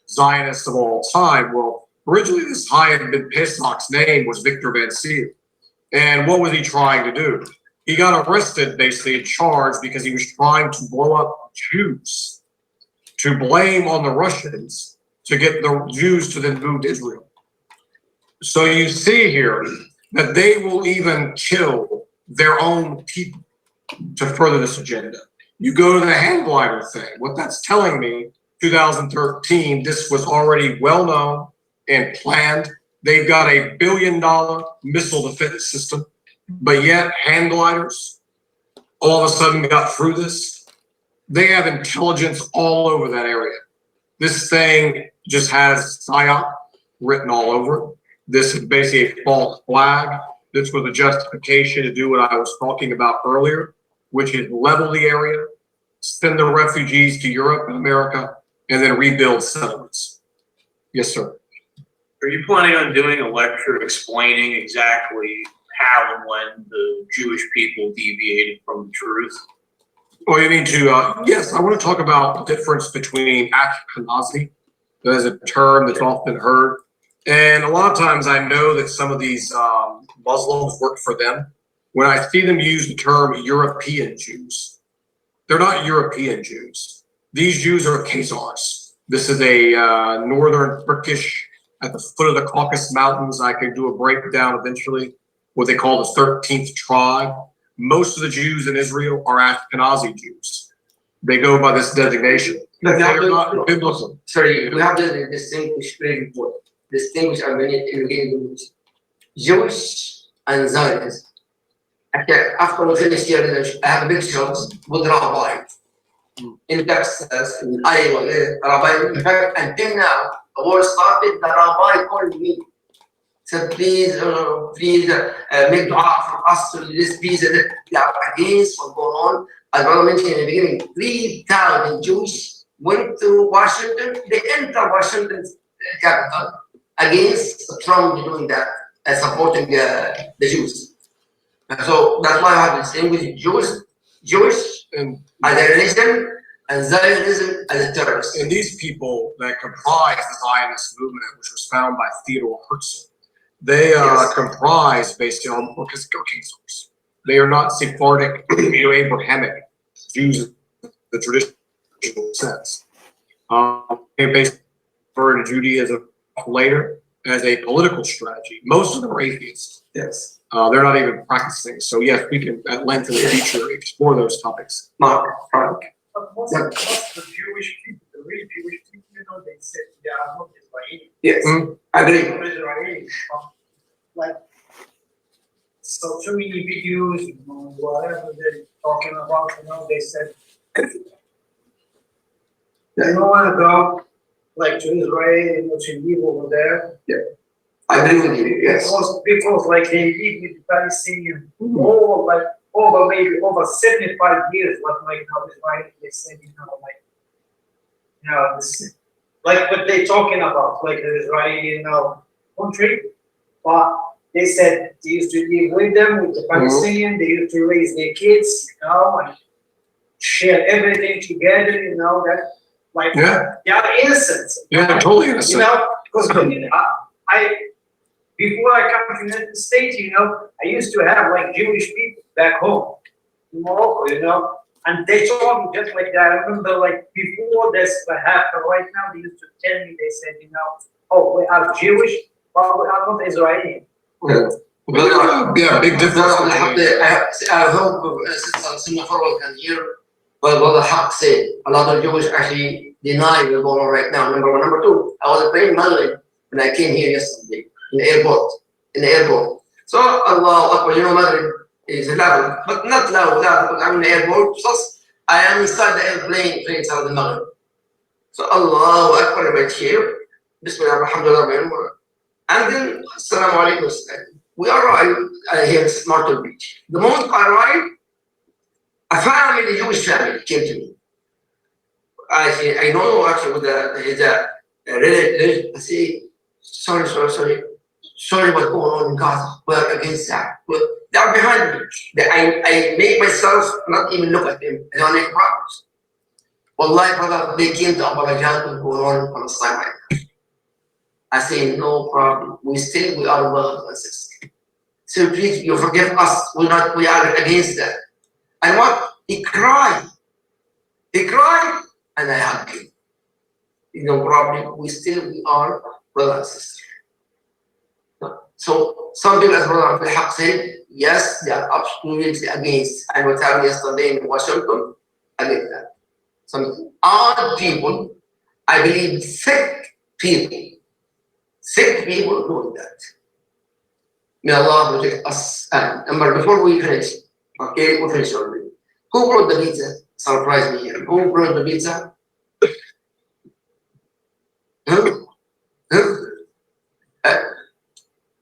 Zionists of all time. Well, originally this Hayim bin Pesach's name was Victor Van Seal. And what was he trying to do? He got arrested, basically, and charged because he was trying to blow up Jews, to blame on the Russians to get the Jews to then move to Israel. So you see here that they will even kill their own people to further this agenda. You go to the hand glider thing. What that's telling me, 2013, this was already well known and planned. They've got $1 billion missile defense system, but yet hand gliders all of a sudden got through this. They have intelligence all over that area. This thing just has PSYOP written all over it. This is basically a false flag. This was a justification to do what I was talking about earlier, which is level the area, send the refugees to Europe and America, and then rebuild settlements. Yes, sir. Are you planning on doing a lecture explaining exactly how and when the Jewish people deviated from the truth? Oh, you mean to, yes, I want to talk about the difference between Ashkenazi, that is a term that's often heard. And a lot of times I know that some of these Muslims work for them when I see them use the term European Jews, they're not European Jews. These Jews are Khazars. This is a northern Turkish at the foot of the Caucasus Mountains. I could do a breakdown eventually, what they call the 13th tribe. Most of the Jews in Israel are Ashkenazi Jews. They go by this designation. But They are not biblical. sorry, we have to distinguish very important. Distinguish our many Jewish and Zionism. After we finish here, I have pictures with Rabbi in Texas, in Iowa, Rabbi. In fact, until now, the war started, the Rabbi called me. Said, please, make dua for us to this peace. They are against what's going on. As I mentioned in the beginning, 3,000 Jews went to Washington. They entered Washington's capital against Trump doing that and supporting the Jews. And so that's why I have the same with Jewish and as a religion and Zionism as a terrorist. And these people that comprise the Zionist movement, which was founded by Theodore Herzl, they comprise basically on Khazars. They are not Sephardic, Abrahamic Jews in the traditional sense. They basically refer to Judaism later as a political strategy. Most of them are atheists. Yes. They're not even practicing. So yes, we can at length in the future explore those topics. Mark, Frank. But most of the Jewish people, the real Jewish people, they said they are not Israeli. Yes, I They're agree. not Israeli. Like, so too many videos, whatever they're talking about, they said, they don't want to go, like, to Israel, to live over there. I agree with you, yes. Because like, they live with Palestinians over 75 years, like Israel, they said, this, like what they're talking about, like the Israeli, country, but they said they used to live with them, with the Palestinians, they used to raise their kids, and share everything together, that, like, they are innocent. Yeah, they're totally innocent. Because before I come to the United States, I used to have like Jewish people back home in Morocco, and they told me just like that. I remember like before this happened right now, they used to tell me, they said, oh, we are Jewish, but we are not Israeli. Yeah, big difference. I hope Sunnahfollowers can hear what the Haq said. A lot of Jewish actually deny what's going on right now. Number one. Number two, I was playing Maghrib when I came here yesterday in the airport. So Allah Akbar, Maghrib is loud, but not loud because I'm in the airport. Plus, I am inside the airplane playing Salat al-Maghrib. So Allah Akbar right here. Bismillah, alhamdulillah. And then, Assalamu alaikum. We arrived here in Myrtle Beach. The moment I arrived, a family, Jewish family, came to me. I know actually with his relative. I say, sorry, what's going on in Gaza? We're against that. They are behind me. I make myself not even look at them. I don't make progress. Wallahi, brother, they came to Azerbaijan to go on in Palestine right now. I say, no problem. We are brothers and sisters. So please, you forgive us. We are against that. And what? He cried. And I hugged him. No problem. We are brothers and sisters. So some people, as Brother Abdul Haq said, yes, they are absolutely against. And what happened yesterday in Washington, against that. Some odd people, I believe sick people doing that. May Allah protect us. But before we finish, okay, we finish already. Who brought the pizza? Surprise me here. Who brought the pizza?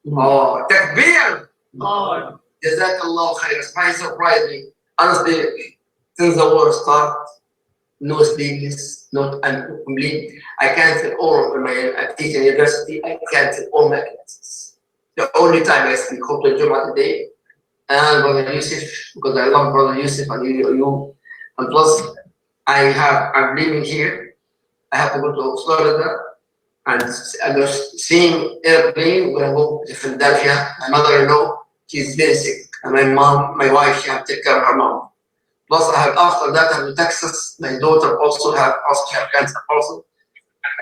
Oh, takbir! Oh, Jazakallah khair. It surprised me. Honestly, since the war started, no sleepless, not complete. I canceled all of my teaching university. I canceled all my classes. The only time I speak Khutbah Jummah today, and Brother Yusuf, because I love Brother Yusuf and you. And plus, I'm living here. I have to go to Florida, and I'm seeing airplane when I go to Philadelphia. My mother-in-law, she's very sick. And my wife, she have to take care of her mom. Plus, I have after that, I'm in Texas. My daughter also have cancer also.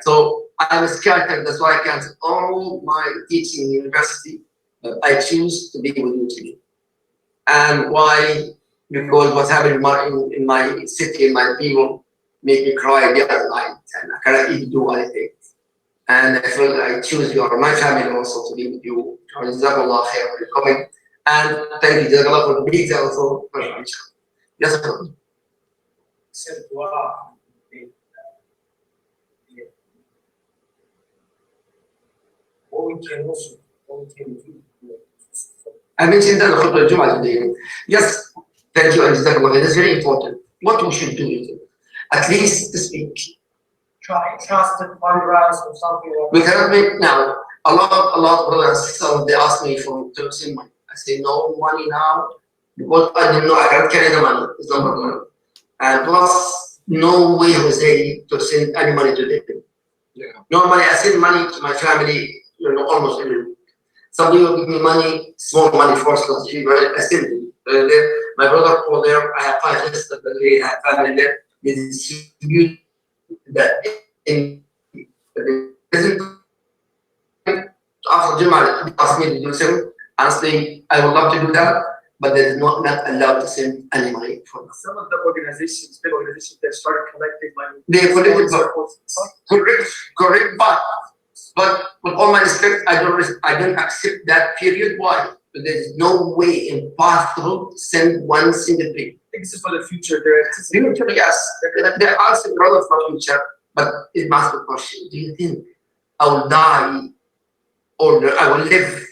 So I'm scattered. That's why I cancel all my teaching in university. But I choose to be with you today. And why? Because what's happening in my city, in my people, make me cry the other night, and I cannot even do anything. And I feel I choose you or my family also to be with you. Jazakallah khair for coming. And thank you, Jazakallah, for the meeting also. Yes, sir. Said dua. What we can do. I mentioned that the Jum'ah today. Yes, thank you, and Jazakallah. That's very important. What we should do is at least to speak. Try trust and fundraise or something like We cannot make now. A lot of brothers, so they ask me to send money. I say no money now because I don't know. I can't carry the money. It's number one. And plus, no way Jose to send any money to them. Yeah. Normally, I send money to my family. Almost every week. Some people give me money, small money for us. I send them. My brother over there, I have 5 lists that they have family there. They distribute that in after Jum'ah, asked me to do so. Honestly, I would love to do that, but they're not allowed to send any money for them. Some of the organizations, big organizations, they started collecting money. They collected, correct, but with all my respect, I don't accept that period. Why? Because there's no way impossible to send one single thing. I think this is for the future. They're Yes, there are some brothers for future, but it must be a question. Do you think I will die or I will live?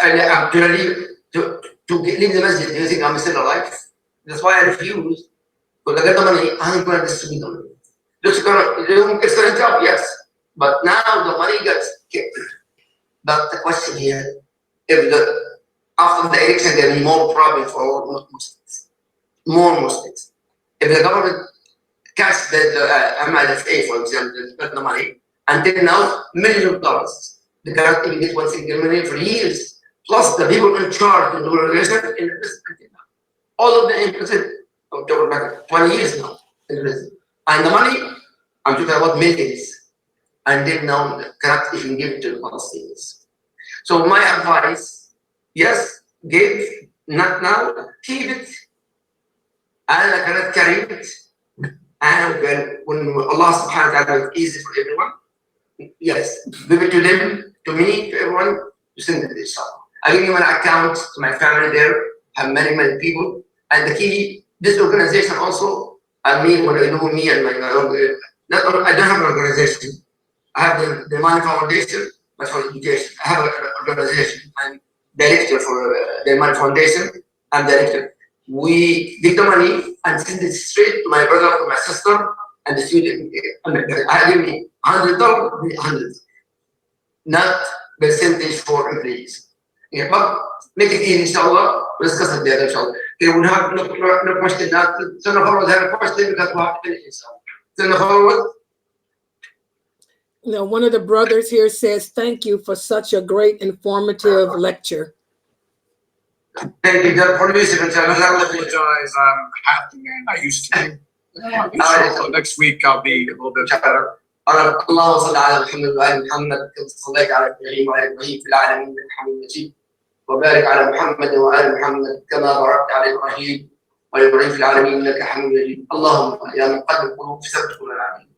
I'm clearly to leave the masjid. Do you think I'm still alive? That's why I refuse. Because I get the money, I'm going to distribute the money. It's going to job, yes. But now the money gets kept. But the question here, if after the election there will be more problem for Muslims, more Muslims. If the government cash the MLFA, for example, got the money, until now, millions of dollars. They cannot even get 1 single million for years. Plus the people in charge in the organization in prison. All of them in prison. I'm talking about 20 years now in prison. And the money, I'm talking about millions. And then now cannot even give it to the Palestinians. So my advice, yes, give, not now, keep it, and I cannot carry it. And when Allah subhanahu wa ta'ala is easy for everyone, yes, give it to them, to me, to everyone, to send it to inshallah. I give you an account to my family there, have many people, and the key, this organization also, I mean, when I do me and my I don't have an organization. I have the Money Foundation, but for education. I have an organization. I'm director for the Money Foundation. I'm director. We give the money and send it straight to my brother or my sister and the student. I give me $100, $100, not percentage for employees. Yeah, but make it easy, inshallah. We'll discuss it there, inshallah. Okay, we'll have no question now. Sunnahfollowers have a question because we have to finish, inshallah. Sunnahfollowers. Now, one of the brothers here says, thank you for such a great informative lecture. Thank you, for listening. I apologize. I'm half the man I used to be. So next week I'll be a little bit better. اللهم صل على محمد وآل محمد كما صليت على إبراهيم وآل إبراهيم في العالمين إنك حميد مجيد وبارك على محمد وآل محمد كما باركت على إبراهيم وآل إبراهيم في العالمين إنك حميد مجيد اللهم يا مقلب القلوب ثبت قلوبنا عليك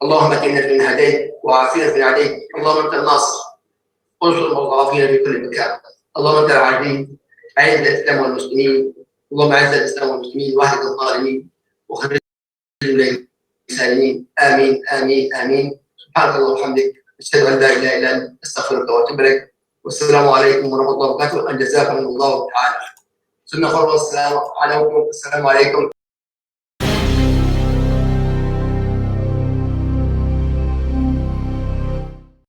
اللهم اهدنا فيمن هديت وعافنا فيمن عافيت اللهم أنت الناصر انصر المستضعفين في كل مكان اللهم أنت العزيز أعز الإسلام والمسلمين اللهم أعز الإسلام والمسلمين واهد الظالمين وخرج السالمين آمين آمين آمين سبحانك اللهم وبحمدك أشهد أن لا إله إلا أنت أستغفرك وأتوب إليك والسلام عليكم ورحمة الله وبركاته أن جزاكم الله تعالى. Sunnahfollowers, السلام عليكم.